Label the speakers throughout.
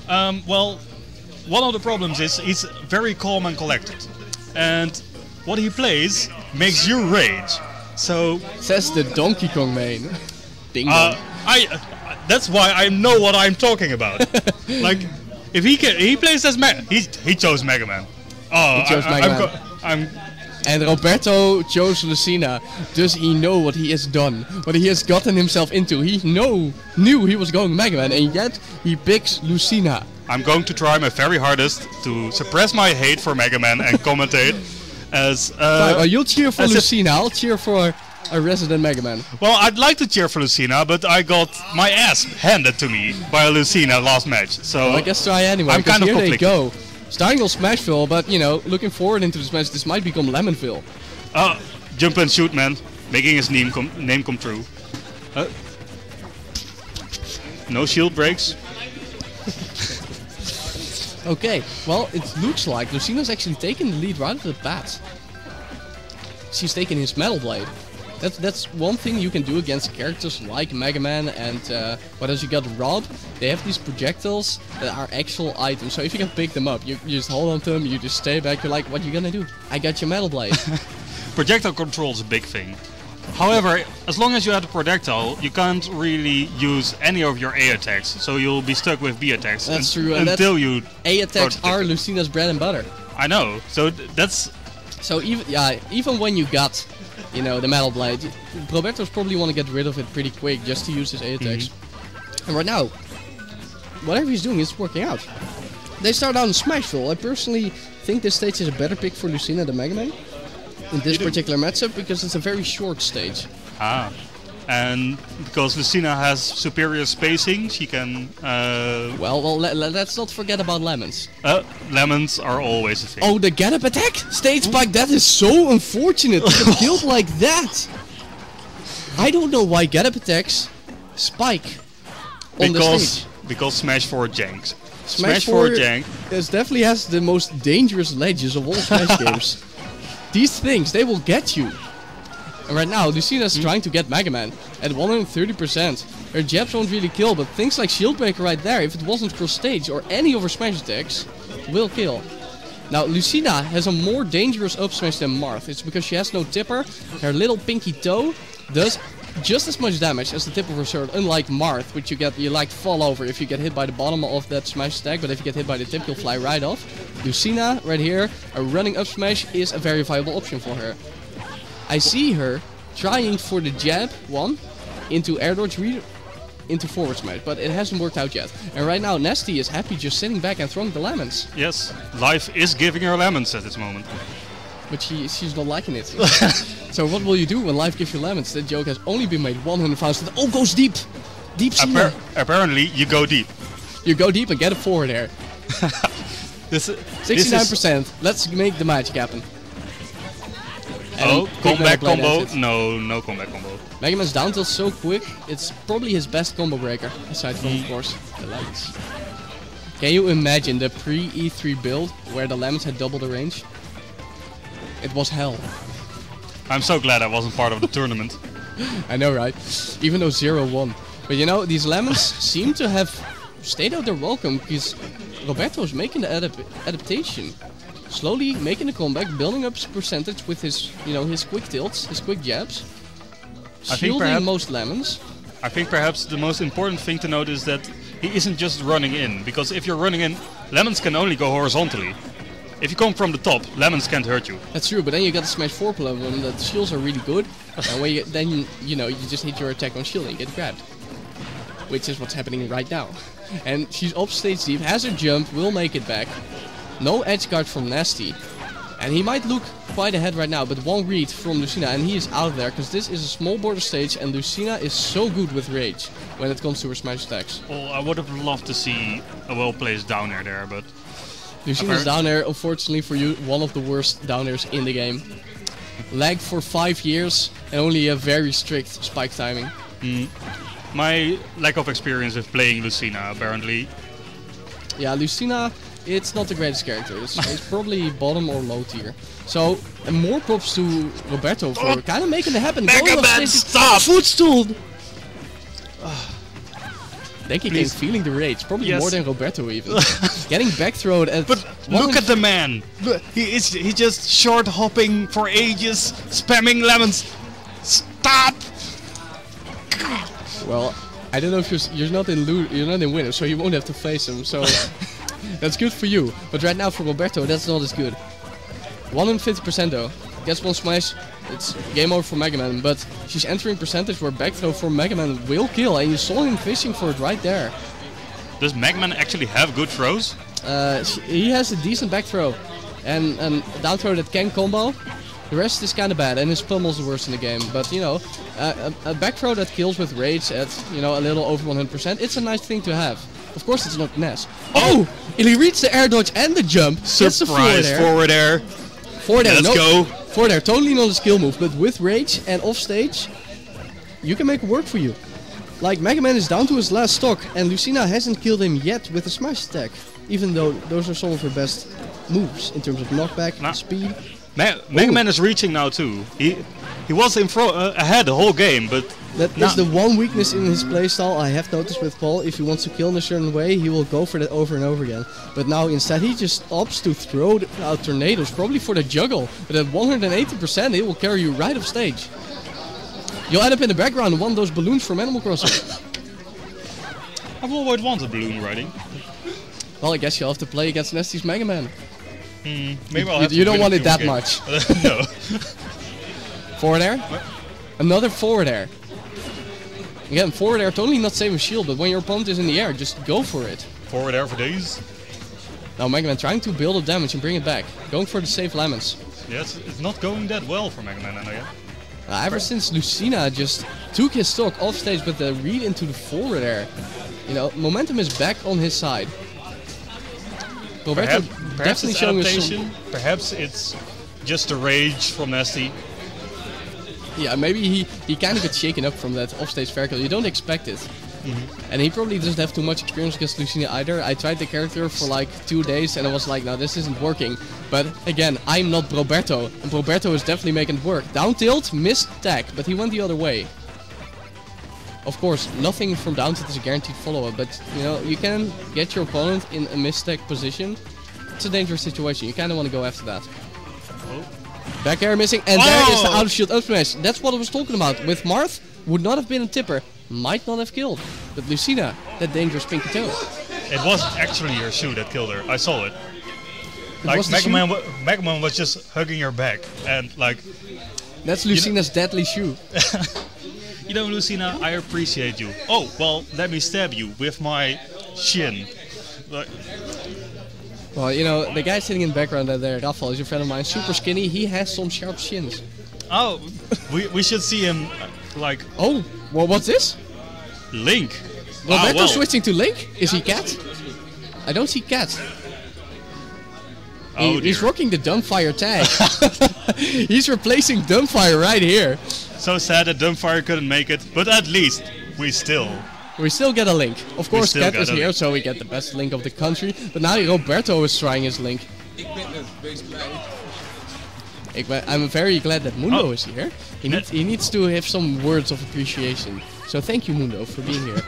Speaker 1: Well, one of the problems is he's very calm and collected, and what he plays makes you rage. So
Speaker 2: says the Donkey Kong main. Ding dong.
Speaker 1: That's why I know what I'm talking about. Like, if he plays as he chose Megaman. Oh,
Speaker 2: he chose Megaman. And Roberto chose Lucina. Does he know what he has done? What he has gotten himself into? He knew he was going Megaman, and yet he picks Lucina.
Speaker 1: I'm going to try my very hardest to suppress my hate for Megaman and commentate as...
Speaker 2: you'll cheer for Lucina, I'll cheer for a resident Megaman.
Speaker 1: Well, I'd like to cheer for Lucina, but I got my ass handed to me by Lucina last match. So
Speaker 2: well, I guess try anyway,
Speaker 1: I'm kind of
Speaker 2: here
Speaker 1: conflicted.
Speaker 2: They go. Starting on Smashville, but you know, looking forward into this match, this might become Lemonville.
Speaker 1: Jump and shoot, man. Making his name come true. No shield breaks.
Speaker 2: Okay, well, it looks like Lucina's actually taking the lead right off the bat. She's taking his Metal Blade. That's one thing you can do against characters like Megaman and what else you got, Rob. They have these projectiles that are actual items, so if you can pick them up, you just hold on to them, you just stay back, you're like, what you gonna do? I got your Metal Blade.
Speaker 1: Projectile control is a big thing. However, as long as you have the projectile, you can't really use any of your A attacks, so you'll be stuck with B attacks.
Speaker 2: That's true,
Speaker 1: and until you...
Speaker 2: A attacks are Lucina's bread and butter.
Speaker 1: I know, so that's...
Speaker 2: So even when you got, you know, the Metal Blade, Broberto's probably want to get rid of it pretty quick just to use his A attacks. And right now, whatever he's doing is working out. They start out in Smashville. I personally think this stage is a better pick for Lucina than Megaman in this particular matchup because it's a very short stage.
Speaker 1: And because Lucina has superior spacing, she can...
Speaker 2: Well, let's not forget about lemons.
Speaker 1: Lemons are always a thing.
Speaker 2: Oh, the get-up attack? Stage spike, that is so unfortunate to get killed like that. I don't know why get-up attacks spike on the stage.
Speaker 1: Because Smash 4 janks.
Speaker 2: Smash 4 jank definitely has the most dangerous ledges of all Smash games. These things, they will get you. And right now, Lucina's trying to get Megaman at 130%. Her jabs won't really kill, but things like Shield Breaker right there, if it wasn't cross stage or any of her smash attacks, will kill. Now, Lucina has a more dangerous up smash than Marth. It's because she has no tipper. Her little pinky toe does just as much damage as the tip of her sword, unlike Marth, which you like fall over if you get hit by the bottom of that smash attack, but if you get hit by the tip, you'll fly right off. Lucina, right here, a running up smash is a very viable option for her. I see her trying for the jab one into air dodge into forward smash, but it hasn't worked out yet. And right now, Nesstea is happy just sitting back and throwing the lemons.
Speaker 1: Yes, life is giving her lemons at this moment.
Speaker 2: But she's not liking it. So what will you do when life gives you lemons? That joke has only been made 100,000. Oh, goes deep! Deep Cena.
Speaker 1: Apparently, you go deep.
Speaker 2: You go deep and get a 4 there. 69%. Let's make the magic happen.
Speaker 1: Oh, comeback combo? No comeback combo.
Speaker 2: Megaman's down tilt so quick, it's probably his best combo breaker, aside from, of course, the lemons. Can you imagine the pre-E3 build, where the lemons had double the range? It was hell.
Speaker 1: I'm so glad I wasn't part of the tournament.
Speaker 2: I know, right? Even though 0-1. But you know, these lemons seem to have stayed out their welcome, because Roberto is making the adaptation. Slowly making a comeback, building up his percentage with his, his quick tilts, his quick jabs. Shielding most lemons.
Speaker 1: I think perhaps the most important thing to note is that he isn't just running in, because if you're running in, lemons can only go horizontally. If you come from the top, lemons can't hurt you.
Speaker 2: That's true, but then you got the Smash 4 problem, that the shields are really good, and when you just hit your attack on shield and you get grabbed. Which is what's happening right now. And she's up stage deep, has her jump, will make it back. No edge guard from Nesstea. And he might look quite ahead right now, but one read from Lucina and he is out there, because this is a small border stage and Lucina is so good with rage when it comes to her smash attacks.
Speaker 1: Well, I would have loved to see a well-placed down air there, but...
Speaker 2: Lucina's down air, unfortunately for you, one of the worst down airs in the game. Lag for 5 years and only a very strict spike timing.
Speaker 1: My lack of experience with playing Lucina, apparently.
Speaker 2: Yeah, Lucina... It's not the greatest character. It's probably bottom or low tier. So, and more props to Roberto for kind of making it happen.
Speaker 1: Megaman, stop!
Speaker 2: Footstool! Denki
Speaker 1: Please.
Speaker 2: King feeling the rage, probably
Speaker 1: Yes.
Speaker 2: more than Roberto even. Getting back thrown at...
Speaker 1: But look at the man. Look, he's just short hopping for ages, spamming lemons. Stop!
Speaker 2: Well, I don't know if you're not in winner, so you won't have to face him. So that's good for you. But right now for Roberto, that's not as good. 150% though. Gets one smash. It's game over for Megaman. But she's entering percentage where back throw for Megaman will kill, and you saw him fishing for it right there.
Speaker 1: Does Megaman actually have good throws?
Speaker 2: He has a decent back throw and down throw that can combo. The rest is kind of bad, and his pummel's the worst in the game. But you know, a back throw that kills with rage at a little over 100%, it's a nice thing to have. Of course, it's not Ness. Oh! He reached the air dodge and the jump.
Speaker 1: Surprise! Forward air.
Speaker 2: Forward air.
Speaker 1: Let's
Speaker 2: no,
Speaker 1: go.
Speaker 2: Forward air. Totally not a skill move, but with rage and off stage, you can make it work for you. Like Megaman is down to his last stock, and Lucina hasn't killed him yet with a smash attack. Even though those are some of her best moves in terms of knockback and speed.
Speaker 1: Megaman is reaching now too. He was in ahead the whole game, but
Speaker 2: that is the one weakness in his playstyle I have noticed with Paul. If he wants to kill in a certain way, he will go for that over and over again. But now instead he just opts to throw out tornadoes, probably for the juggle. But at 180%, it will carry you right off stage. You'll end up in the background and one of those balloons from Animal Crossing.
Speaker 1: I've always wanted balloon riding.
Speaker 2: Well, I guess you'll have to play against Nestea's Megaman.
Speaker 1: Maybe I'll have
Speaker 2: you
Speaker 1: to
Speaker 2: don't
Speaker 1: win
Speaker 2: want
Speaker 1: a
Speaker 2: it
Speaker 1: few
Speaker 2: that
Speaker 1: games.
Speaker 2: much.
Speaker 1: No.
Speaker 2: Forward air. Another forward air. Again, forward air totally not saving shield, but when your opponent is in the air, just go for it.
Speaker 1: Forward air for days.
Speaker 2: Now Megaman trying to build up damage and bring it back. Going for the safe lemons.
Speaker 1: Yeah, it's not going that well for Megaman again.
Speaker 2: Ever since Lucina just took his stock off stage with the read into the forward air, momentum is back on his side. Broberto
Speaker 1: perhaps
Speaker 2: definitely
Speaker 1: it's
Speaker 2: showing us
Speaker 1: adaptation. Perhaps it's just the rage from Nesstea.
Speaker 2: Yeah, maybe he kind of gets shaken up from that offstage fair kill. You don't expect it. And he probably doesn't have too much experience against Lucina either. I tried the character for like 2 days and I was like, no, this isn't working. But again, I'm not Broberto. And Broberto is definitely making it work. Down tilt, missed attack, but he went the other way. Of course, nothing from down tilt is a guaranteed follow-up, but you can get your opponent in a mistake position. It's a dangerous situation. You kind of want to go after that. Back air missing, and there is the out of shield up smash. That's what I was talking about. With Marth, would not have been a tipper, might not have killed. But Lucina, that dangerous pinky toe.
Speaker 1: It was actually her shoe that killed her. I saw it. Like Megaman was just hugging her back, and like.
Speaker 2: That's Lucina's deadly shoe.
Speaker 1: Lucina, I appreciate you. Oh, well, let me stab you with my shin. Like,
Speaker 2: well, the guy sitting in the background there, Rafael, is a friend of mine, super skinny. He has some sharp shins.
Speaker 1: Oh, we should see him, like...
Speaker 2: Oh, well, what's this?
Speaker 1: Link.
Speaker 2: Roberto switching to Link? Is he Cat? I don't see Cat. He's rocking the Dumbfire tag. He's replacing Dumbfire right here.
Speaker 1: So sad that Dumbfire couldn't make it, but at least we still
Speaker 2: get a Link. Of course, Cat is here, so we get the best Link of the country. But now Roberto is trying his Link. I'm very glad that Mundo is here. He needs to have some words of appreciation. So thank you, Mundo, for being here.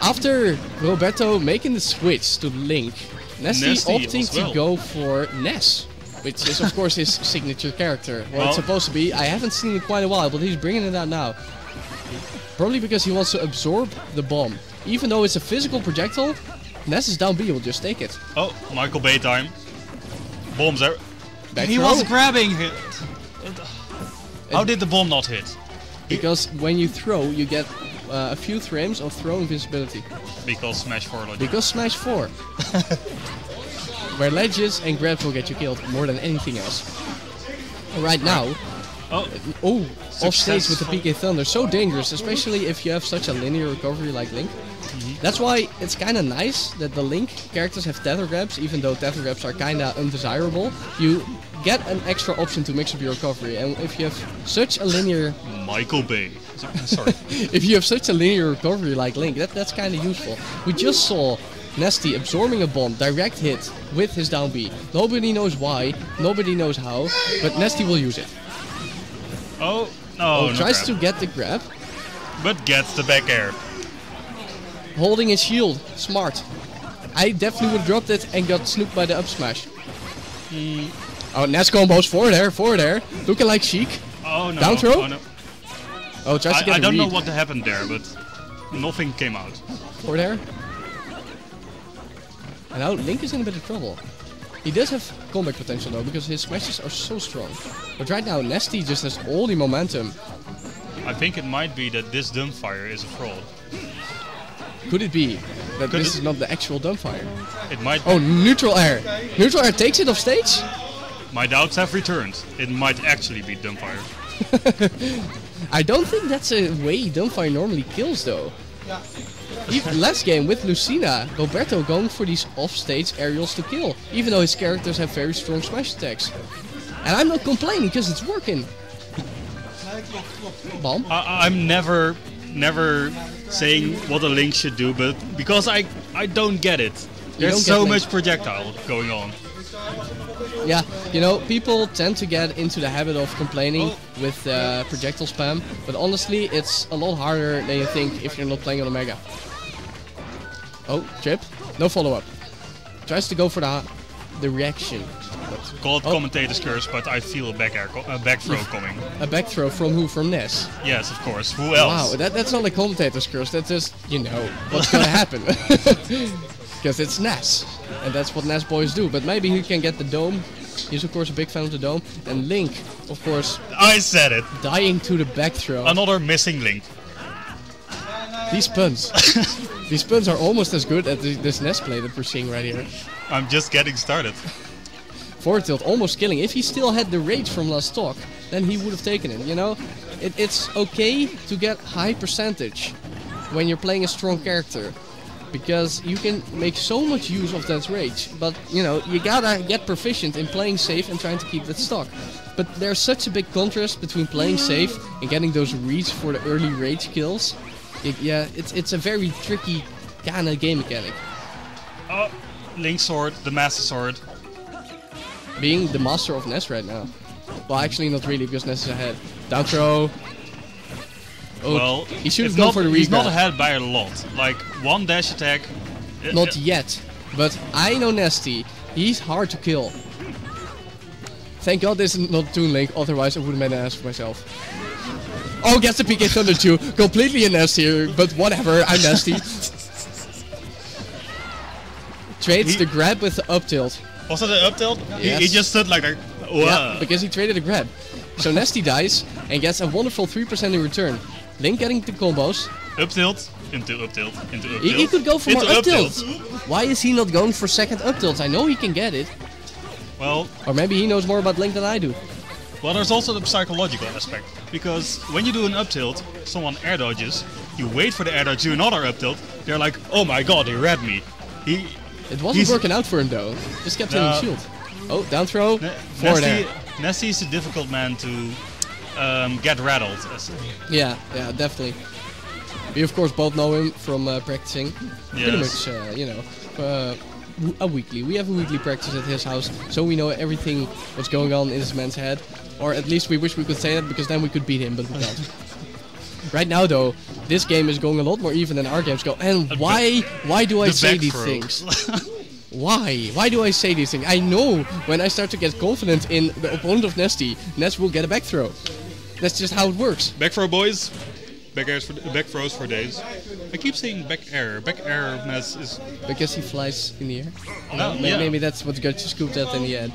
Speaker 2: After Roberto making the switch to Link, Nesstea opting to go for Ness, which is of course his signature character. Well, it's supposed to be. I haven't seen it quite a while, but he's bringing it out now. Probably because he wants to absorb the bomb. Even though it's a physical projectile, Ness is down B, will just take it.
Speaker 1: Oh, Michael Bay time. Bombs there.
Speaker 2: He
Speaker 1: was grabbing it. How did the bomb not hit?
Speaker 2: Because when you throw, you get a few frames of throw invisibility.
Speaker 1: Because Smash 4 logic.
Speaker 2: Because Smash 4. Where ledges and grabs will get you killed more than anything else. Right now, off stage with the PK Thunder, so dangerous, especially if you have such a linear recovery like Link. That's why it's kind of nice that the Link characters have tether grabs, even though tether grabs are kind of undesirable. You get an extra option to mix up your recovery, and if you have such a linear...
Speaker 1: Michael Bay. Sorry.
Speaker 2: If you have such a linear recovery like Link, that's kind of useful. We just saw Nesstea absorbing a bomb, direct hit with his down B. Nobody knows why, nobody knows how, but Nesstea will use it.
Speaker 1: Oh, no,
Speaker 2: tries to get the grab.
Speaker 1: But gets the back air.
Speaker 2: holding his shield. Smart. I definitely would have dropped it and got snooped by the up smash. Oh, Ness combos forward air. Looking like Sheik.
Speaker 1: Oh no.
Speaker 2: Down throw?
Speaker 1: Oh, no.
Speaker 2: Oh, tries to get
Speaker 1: I
Speaker 2: a
Speaker 1: don't know
Speaker 2: read.
Speaker 1: what happened there, but nothing came out.
Speaker 2: Forward air. And now Link is in a bit of trouble. He does have comeback potential though, because his smashes are so strong. But right now, Nesstea just has all the momentum.
Speaker 1: I think it might be that this dumbfire is a fraud.
Speaker 2: Could it be that this is not the actual dumbfire?
Speaker 1: It might be.
Speaker 2: Oh, neutral air. Neutral air takes it off stage?
Speaker 1: My doubts have returned. It might actually be dumbfire.
Speaker 2: I don't think that's a way dumbfire normally kills though. Even last game with Lucina, Broberto going for these off-stage aerials to kill, even though his characters have very strong smash attacks. And I'm not complaining because it's working. Bomb.
Speaker 1: I'm never saying what a Link should do, but because I don't get it. There's so much projectile going on.
Speaker 2: Yeah, you know, people tend to get into the habit of complaining with projectile spam, but honestly, it's a lot harder than you think if you're not playing on a Mega. Oh, trip. No follow-up. Tries to go for the reaction.
Speaker 1: Call it commentator's curse, but I feel a back throw coming.
Speaker 2: A back throw from who? From Ness?
Speaker 1: Yes, of course. Who else?
Speaker 2: Wow, that's not a commentator's curse. That's just, you know, what's gonna happen. Because it's Ness. And that's what Ness boys do. But maybe he can get the dome. He's of course a big fan of the dome. And Link, of course...
Speaker 1: I said it!
Speaker 2: Dying to the back throw.
Speaker 1: Another missing Link.
Speaker 2: These puns. These puns are almost as good as this Ness play that we're seeing right here.
Speaker 1: I'm just getting started.
Speaker 2: Forward tilt almost killing. If he still had the rage from last talk, then he would have taken it, you know? It's okay to get high percentage when you're playing a strong character, because you can make so much use of that rage. But, you know, you gotta get proficient in playing safe and trying to keep that stock. But there's such a big contrast between playing safe and getting those reads for the early rage kills. Yeah, it's a very tricky kind of game mechanic.
Speaker 1: Oh, Link sword, the Master Sword.
Speaker 2: Being the master of Ness right now. Well, actually not really, because Ness is ahead. Down throw. Oh,
Speaker 1: well,
Speaker 2: he should have gone for the
Speaker 1: he's not
Speaker 2: regrab.
Speaker 1: ahead by a lot. Like, one dash attack.
Speaker 2: Not yet. But I know Nesstea. He's hard to kill. Thank God this is not Toon Link, otherwise I would have made an ass for myself. Oh, gets the PK Thunder 2. Completely a Ness here, but whatever, I'm Nesstea. Trades the grab with the up tilt.
Speaker 1: Was that an up tilt?
Speaker 2: Yes.
Speaker 1: He just stood like a...
Speaker 2: Yeah, because he traded a grab. So Nesstea dies and gets a wonderful 3% in return. Link getting the combos.
Speaker 1: Up tilt, into up tilt, into up tilt.
Speaker 2: He could go for more
Speaker 1: into
Speaker 2: up tilts. Why is he not going for second up tilts? I know he can get it.
Speaker 1: Well,
Speaker 2: Or maybe he knows more about Link than I do.
Speaker 1: well, there's also the psychological aspect. Because when you do an up tilt, someone air dodges, you wait for the air dodge, do another up tilt, they're like, oh my god, he read me.
Speaker 2: It wasn't working out for him though. Just kept hitting
Speaker 1: No.
Speaker 2: shield. Oh, down throw. Forward air.
Speaker 1: Nesstea is a difficult man to get rattled.
Speaker 2: Yeah, definitely. We of course both know him from practicing. Pretty
Speaker 1: Yes.
Speaker 2: much, you know, a weekly. We have a weekly practice at his house, so we know everything what's going on in this man's head. Or at least we wish we could say that, because then we could beat him, but we can't. Right now though, this game is going a lot more even than our games go. And why do I say these things? Why? Why do I say these things? I know when I start to get confident in the opponent of Nesstea, Ness will get a back throw. That's just how it works.
Speaker 1: Back throw, boys. Back throws for days. I keep saying back air. Back air Ness is...
Speaker 2: Because he flies in the air?
Speaker 1: No,
Speaker 2: Maybe that's what got you scooped at in the end.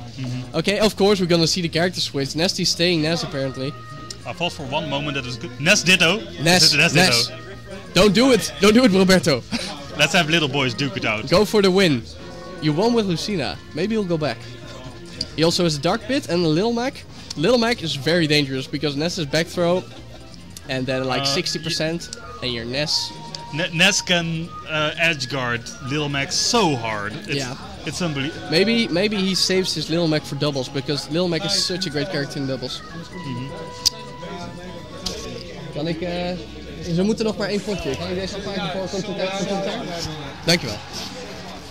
Speaker 2: Okay, of course we're gonna see the character switch. Nesstea staying Ness apparently.
Speaker 1: I thought for one moment that was good. Ness ditto.
Speaker 2: Ness
Speaker 1: Ness
Speaker 2: ditto.
Speaker 1: ditto.
Speaker 2: Don't do it, Broberto.
Speaker 1: Let's have little boys duke it out.
Speaker 2: Go for the win. You won with Lucina. Maybe he'll go back. He also has a Dark Pit and a Little Mac. Little Mac is very dangerous because Ness is back throw and then like 60% and you're Ness.
Speaker 1: Ness can edge guard Little Mac so hard. It's unbelievable.
Speaker 2: Maybe he saves his Little Mac for doubles because Little Mac is such a great character in doubles. Kan ik... we moeten nog maar één potje. Kan ik deze afvragen voor commentaar? Dankjewel.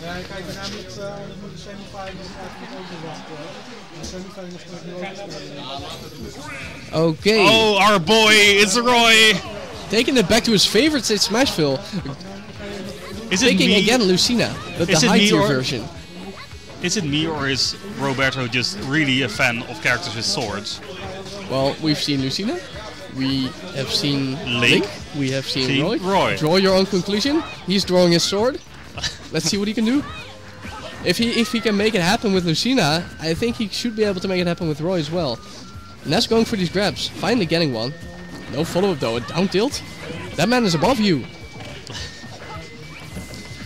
Speaker 3: Ja, kijk, we gaan met de semifinals eigenlijk ook nog wachten. De semifinals kunnen we ook spelen.
Speaker 2: Okay.
Speaker 1: Oh, our boy, it's Roy!
Speaker 2: Taking it back to his favorite stage, Smashville. Taking again Lucina, but the high tier version.
Speaker 1: Is it me or is Broberto just really a fan of characters with swords?
Speaker 2: Well, we've seen Lucina, we have seen Link, we have seen Roy. Draw your own conclusion. He's drawing his sword. Let's see what he can do. If he can make it happen with Lucina, I think he should be able to make it happen with Roy as well. Ness going for these grabs, finally getting one. No follow-up though, a down tilt. That man is above you.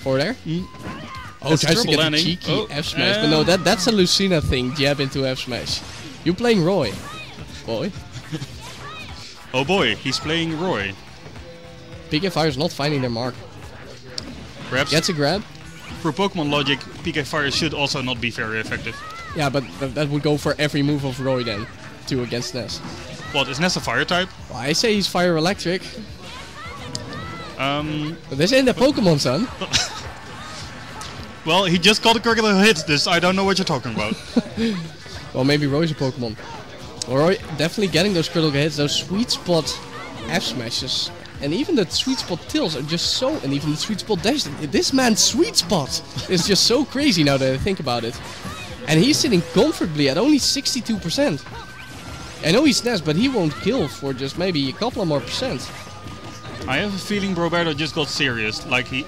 Speaker 2: Forward air. Oh, tries to get a cheeky F smash, but no, that's a Lucina thing, jab into F smash. You playing Roy, boy.
Speaker 1: Oh boy, he's playing Roy.
Speaker 2: PK Fire is not finding their mark.
Speaker 1: Grabs.
Speaker 2: Gets a grab.
Speaker 1: For Pokemon logic, PK Fire should also not be very effective.
Speaker 2: Yeah, but that would go for every move of Roy then, too, against Ness.
Speaker 1: What, is Ness a fire type?
Speaker 2: Well, I say he's fire electric. But this ain't the Pokemon, son.
Speaker 1: Well, he just got a critical hit, this I don't know what you're talking about.
Speaker 2: Well, maybe Roy's a Pokemon. Roy definitely getting those critical hits, those sweet spot F smashes. And even the sweet spot tills are just so, and even the sweet spot dash. This man's sweet spot is just so crazy now that I think about it. And he's sitting comfortably at only 62%. I know he's Ness, but he won't kill for just maybe a couple of more percent.
Speaker 1: I have a feeling Broberto just got serious. Like the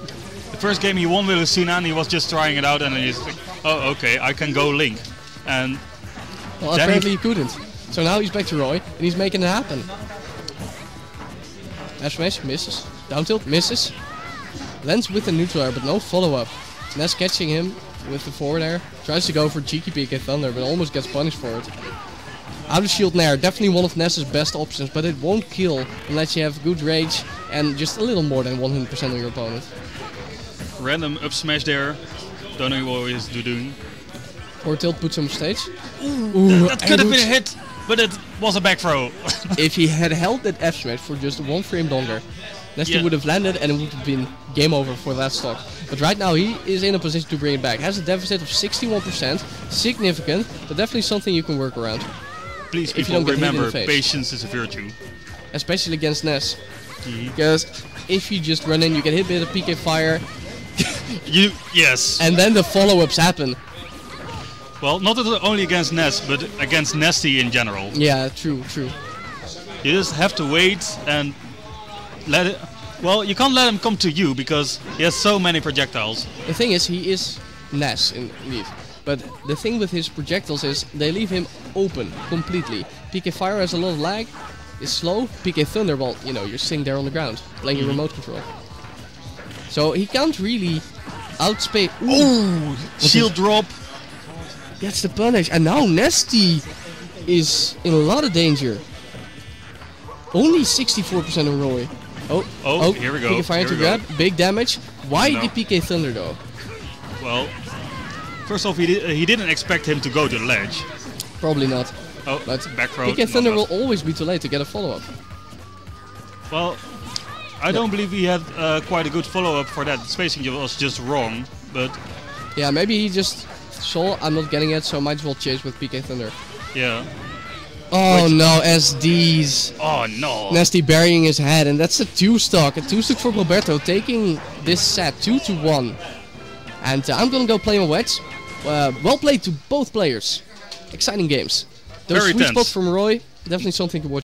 Speaker 1: first game he won with Lucina and he was just trying it out and then he's like, oh okay, I can go Link. And
Speaker 2: well, apparently he couldn't. So now he's back to Roy and he's making it happen. F smash, misses. Down tilt, misses. Lands with the neutral air, but no follow-up. Ness catching him with the forward air. Tries to go for cheeky PK Thunder, but almost gets punished for it. Out of shield nair, definitely one of Ness's best options, but it won't kill unless you have good rage and just a little more than 100% of your opponent.
Speaker 1: Random up smash there. Don't know what he's doing.
Speaker 2: Or tilt puts him on stage.
Speaker 1: Ooh, that could have been a hit, but it was a back throw.
Speaker 2: If he had held that F smash for just 1 frame longer, Nesstea would have landed and it would have been game over for that stock. But right now he is in a position to bring it back. Has a deficit of 61%, significant, but definitely something you can work around.
Speaker 1: Please people remember, patience is a virtue.
Speaker 2: Especially against Ness. Because if you just run in, you get hit with a PK Fire.
Speaker 1: Yes.
Speaker 2: And then the follow-ups happen.
Speaker 1: Well, not only against Ness, but against Nesstea in general.
Speaker 2: Yeah, true.
Speaker 1: You just have to wait and let it... Well, you can't let him come to you because he has so many projectiles.
Speaker 2: The thing is, he is Ness indeed. But the thing with his projectiles is they leave him open completely. PK Fire has a lot of lag, is slow. PK Thunder, well, you know, you're sitting there on the ground playing your remote control. So he can't really outspace.
Speaker 1: Ooh, shield drop.
Speaker 2: Gets the punish. And now Nesstea is in a lot of danger. Only 64% of Roy. Oh,
Speaker 1: here we go.
Speaker 2: PK Fire to grab, big damage. Why the PK Thunder though?
Speaker 1: Well, first off, he didn't expect him to go to the ledge.
Speaker 2: Probably not.
Speaker 1: Oh,
Speaker 2: but
Speaker 1: back throw.
Speaker 2: PK Thunder will always be too late to get a follow-up.
Speaker 1: Well, I don't believe he had quite a good follow-up for that. Spacing was just wrong, but...
Speaker 2: Yeah, maybe he just saw I'm not getting it, so I might as well chase with PK Thunder.
Speaker 1: Yeah.
Speaker 2: Oh no, SDs.
Speaker 1: Oh no.
Speaker 2: Nesstea burying his head, and that's a 2-stock. A 2-stock for Broberto, taking this set 2-1. And I'm gonna go play my wedge. Well played to both players. Exciting games. Those
Speaker 1: Very
Speaker 2: sweet
Speaker 1: tense.
Speaker 2: spots from Roy, definitely something to watch.